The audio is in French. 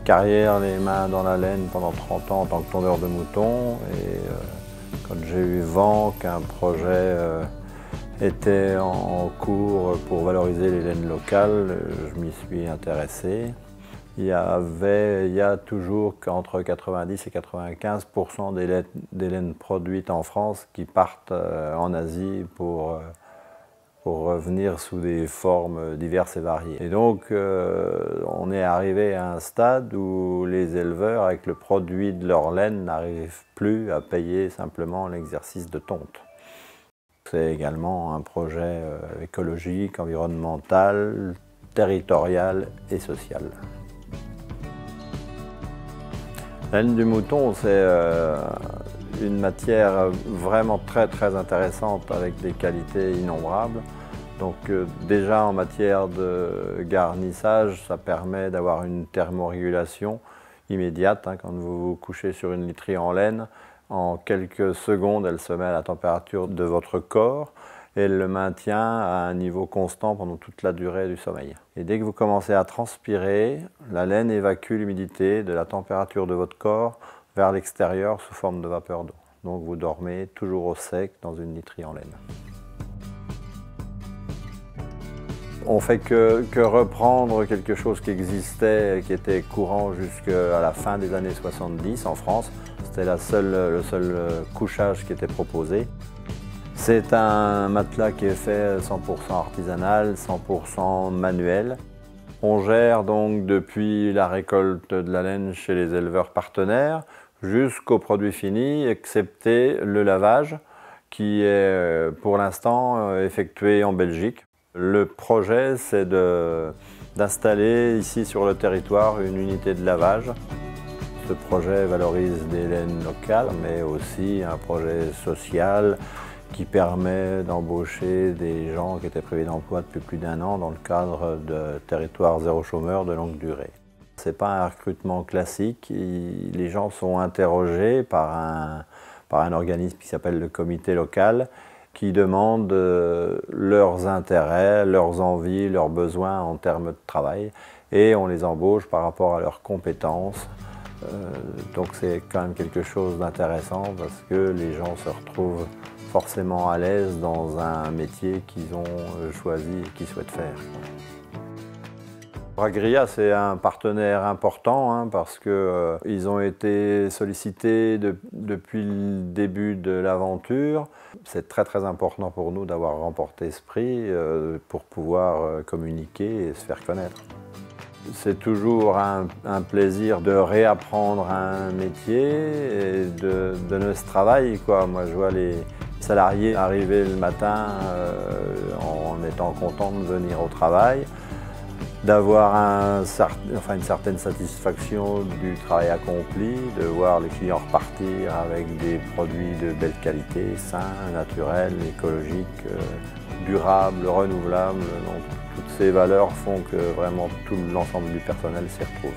carrière les mains dans la laine pendant 30 ans en tant que tondeur de moutons. Et quand j'ai eu vent qu'un projet était en cours pour valoriser les laines locales, je m'y suis intéressé. Il y a toujours qu'entre 90 et 95% des laines produites en France qui partent en Asie pour revenir sous des formes diverses et variées. Et donc on est arrivé à un stade où les éleveurs, avec le produit de leur laine, n'arrivent plus à payer simplement l'exercice de tonte. C'est également un projet écologique, environnemental, territorial et social. La laine du mouton, c'est une matière vraiment très intéressante avec des qualités innombrables. Donc déjà en matière de garnissage, ça permet d'avoir une thermorégulation immédiate. Quand vous vous couchez sur une literie en laine, en quelques secondes, elle se met à la température de votre corps et elle le maintient à un niveau constant pendant toute la durée du sommeil. Et dès que vous commencez à transpirer, la laine évacue l'humidité de la température de votre corps vers l'extérieur sous forme de vapeur d'eau. Donc vous dormez toujours au sec dans une literie en laine. On fait que reprendre quelque chose qui existait, qui était courant jusqu'à la fin des années 70 en France. C'était le seul couchage qui était proposé. C'est un matelas qui est fait 100% artisanal, 100% manuel. On gère donc depuis la récolte de la laine chez les éleveurs partenaires jusqu'au produit fini, excepté le lavage qui est pour l'instant effectué en Belgique. Le projet, c'est d'installer ici sur le territoire une unité de lavage. Ce projet valorise des laines locales, mais aussi un projet social qui permet d'embaucher des gens qui étaient privés d'emploi depuis plus d'1 an dans le cadre de territoire zéro chômeur de longue durée. Ce n'est pas un recrutement classique. Les gens sont interrogés par un organisme qui s'appelle le comité local, qui demandent leurs intérêts, leurs envies, leurs besoins en termes de travail, et on les embauche par rapport à leurs compétences. Donc c'est quand même quelque chose d'intéressant parce que les gens se retrouvent forcément à l'aise dans un métier qu'ils ont choisi et qu'ils souhaitent faire. Agria, c'est un partenaire important parce qu'ils ont été sollicités depuis le début de l'aventure. C'est très important pour nous d'avoir remporté ce prix pour pouvoir communiquer et se faire connaître. C'est toujours un plaisir de réapprendre un métier et de donner ce travail, quoi. Moi, je vois les salariés arriver le matin en étant contents de venir au travail, d'avoir une certaine satisfaction du travail accompli, de voir les clients repartir avec des produits de belle qualité, sains, naturels, écologiques, durables, renouvelables. Donc, toutes ces valeurs font que vraiment tout l'ensemble du personnel s'y retrouve.